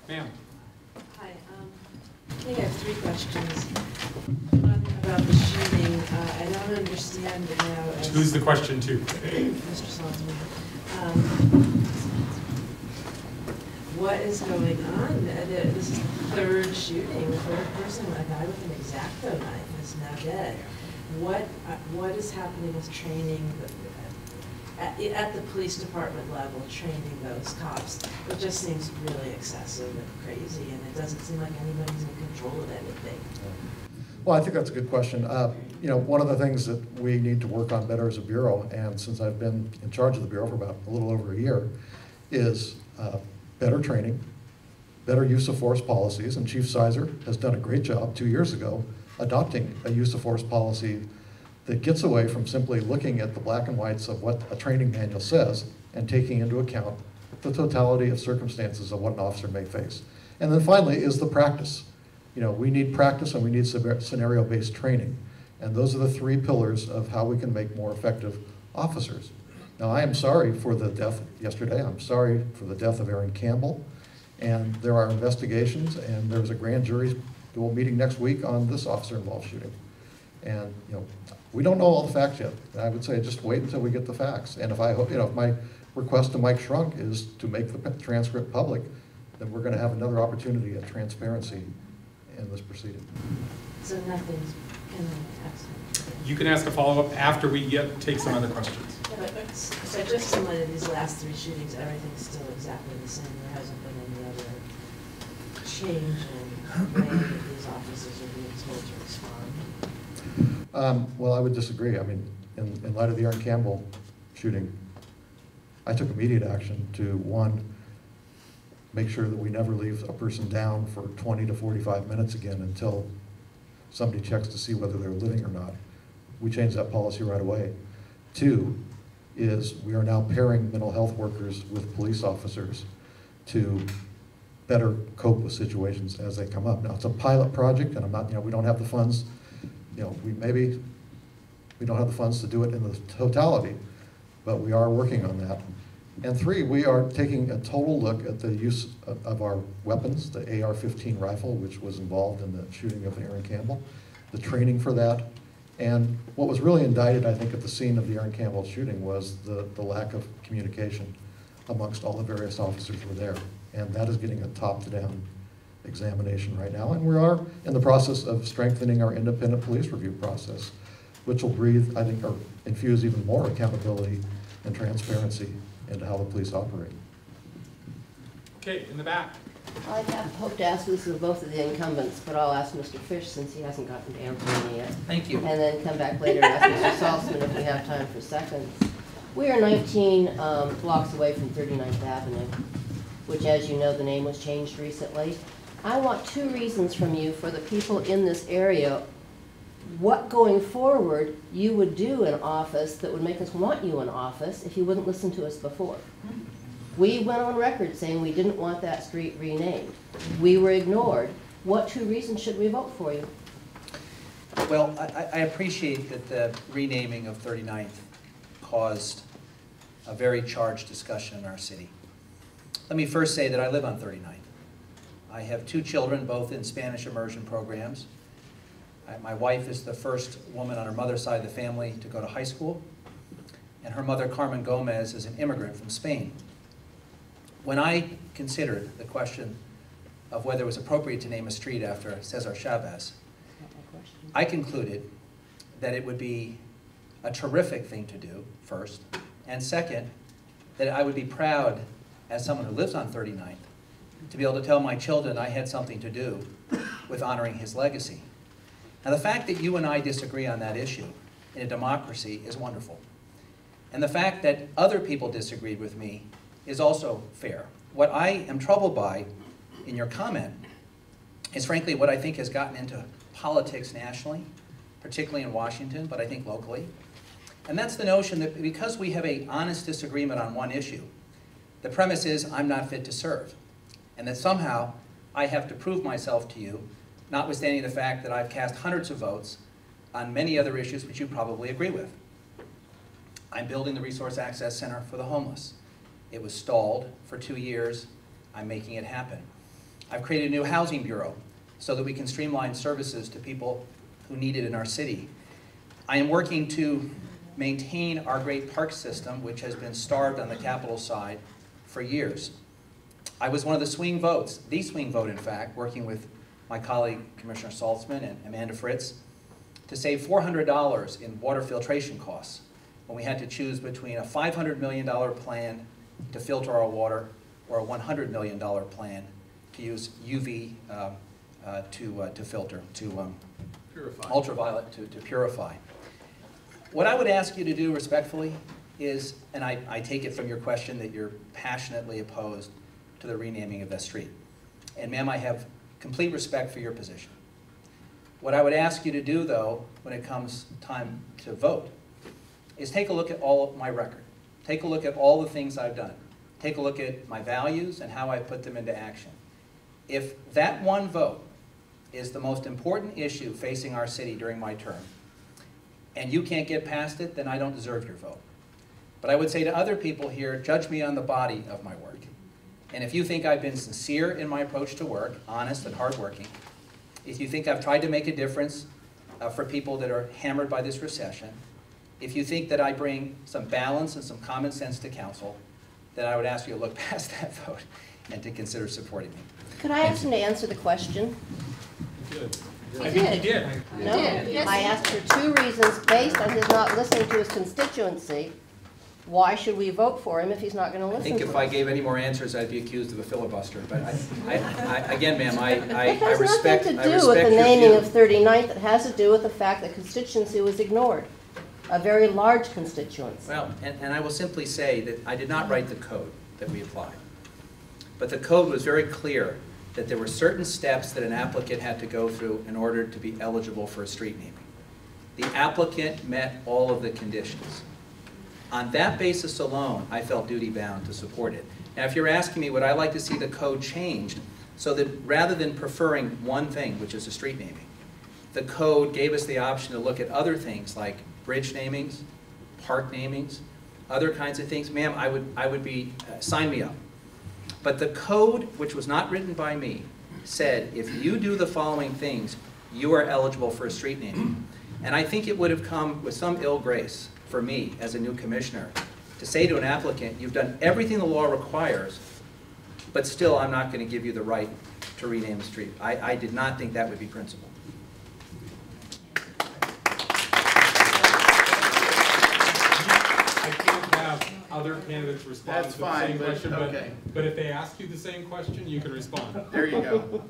Ma'am. Hi. I think I have 3 questions. One about the shooting. I don't understand now. Who's the question to? Mr. Saltzman. What is going on? This is the 3rd shooting. The 3rd person, a guy with an X-Acto knife, is now dead. What is happening with training at the police department level, training those cops? It just seems really excessive and crazy, and it doesn't seem like anybody's in control of anything. Well, I think that's a good question. You know, one of the things that we need to work on better as a bureau, and since I've been in charge of the bureau for about a little over a year, is better training, better use of force policies, and Chief Sizer has done a great job 2 years ago adopting a use of force policy that gets away from simply looking at the black and whites of what a training manual says and taking into account the totality of circumstances of what an officer may face. And then finally is the practice. You know, we need practice and we need scenario-based training. And those are the 3 pillars of how we can make more effective officers. Now, I am sorry for the death yesterday. I'm sorry for the death of Aaron Campbell. And there are investigations, and there's a grand jury meeting next week on this officer-involved shooting. And, you know, we don't know all the facts yet. I would say just wait until we get the facts. And if I hope, you know, if my request to Mike Shrunk is to make the transcript public, then we're going to have another opportunity at transparency in this proceeding. So nothing's in the accident. You can ask a follow-up after we take some other questions. Yeah, but so just similar to these last 3 shootings, everything's still exactly the same. There hasn't been any other change in the way that these officers are being told to respond. Well, I would disagree. I mean, in light of the Aaron Campbell shooting, I took immediate action to, 1, make sure that we never leave a person down for 20 to 45 minutes again until somebody checks to see whether they're living or not. We changed that policy right away. 2 is we are now pairing mental health workers with police officers to better cope with situations as they come up. Now, it's a pilot project, and I'm not, you know, we don't have the funds, you know, we don't have the funds to do it in the totality, but we are working on that. And 3, we are taking a total look at the use of our weapons, the AR-15 rifle, which was involved in the shooting of Aaron Campbell, the training for that. And what was really indicted, I think, at the scene of the Aaron Campbell shooting was the lack of communication amongst all the various officers who were there. And that is getting a top-to-down examination right now. And we are in the process of strengthening our independent police review process, which will breathe, I think, or infuse even more accountability and transparency into how the police operate. Okay, in the back. I hope to ask this of both of the incumbents, but I'll ask Mr. Fish since he hasn't gotten to answer me yet. Thank you. And then come back later and ask Mr. Saltzman if we have time for seconds. We are 19 blocks away from 39th Avenue, which, as you know, the name was changed recently. I want 2 reasons from you for the people in this area what going forward you would do in office that would make us want you in office if you wouldn't listen to us before. We went on record saying we didn't want that street renamed. We were ignored. What 2 reasons should we vote for you? Well, I appreciate that the renaming of 39th caused a very charged discussion in our city. Let me first say that I live on 39th. I have 2 children, both in Spanish immersion programs. My wife is the first woman on her mother's side of the family to go to high school, and her mother, Carmen Gomez, is an immigrant from Spain. When I considered the question of whether it was appropriate to name a street after Cesar Chavez, I concluded that it would be a terrific thing to do, first, and second, that I would be proud, as someone who lives on 39th, to be able to tell my children I had something to do with honoring his legacy. Now, the fact that you and I disagree on that issue in a democracy is wonderful. And the fact that other people disagreed with me is also fair. What I am troubled by in your comment is frankly what I think has gotten into politics nationally, particularly in Washington, but I think locally. And that's the notion that because we have an honest disagreement on one issue, the premise is I'm not fit to serve. And that somehow I have to prove myself to you, notwithstanding the fact that I've cast hundreds of votes on many other issues which you probably agree with. I'm building the Resource Access Center for the homeless. It was stalled for 2 years. I'm making it happen. I've created a new housing bureau so that we can streamline services to people who need it in our city. I am working to maintain our great park system, which has been starved on the capital side for years. I was one of the swing votes, the swing vote in fact, working with my colleague Commissioner Saltzman and Amanda Fritz to save $400 in water filtration costs when we had to choose between a $500 million plan to filter our water or a $100 million plan to use UV to filter, to Purify. ultraviolet to purify. What I would ask you to do respectfully is, and I take it from your question that you're passionately opposed to the renaming of that street. And ma'am, I have complete respect for your position. What I would ask you to do, though, when it comes time to vote, is take a look at all of my record. Take a look at all the things I've done. Take a look at my values and how I put them into action. If that one vote is the most important issue facing our city during my term, and you can't get past it, then I don't deserve your vote. But I would say to other people here, judge me on the body of my work. And if you think I've been sincere in my approach to work, honest and hardworking, if you think I've tried to make a difference for people that are hammered by this recession, if you think that I bring some balance and some common sense to council, then I would ask you to look past that vote and to consider supporting me. Could I ask him to answer the question? Good. He I think he did. did. No, Yes, I he asked for 2 reasons based on his not listening to his constituency. Why should we vote for him if he's not going to I listen think to if us? I gave any more answers, I'd be accused of a filibuster. But again, ma'am, I It has respect nothing I to do with respect the your naming view. of 39th. It has to do with the fact that constituency was ignored. A very large constituency. Well, and I will simply say that I did not write the code that we applied. But the code was very clear that there were certain steps that an applicant had to go through in order to be eligible for a street naming. The applicant met all of the conditions. On that basis alone, I felt duty-bound to support it. Now, if you're asking me, would I like to see the code changed so that rather than preferring one thing, which is a street naming, the code gave us the option to look at other things like bridge namings, park namings, other kinds of things, ma'am, I would be, sign me up. But the code, which was not written by me, said if you do the following things, you are eligible for a street naming. And I think it would have come with some ill grace for me as a new commissioner to say to an applicant, you've done everything the law requires, but still I'm not going to give you the right to rename a street. I did not think that would be principled. I can't have other candidates respond That's to the fine, same but question, okay. but if they ask you the same question, you can respond. There you go.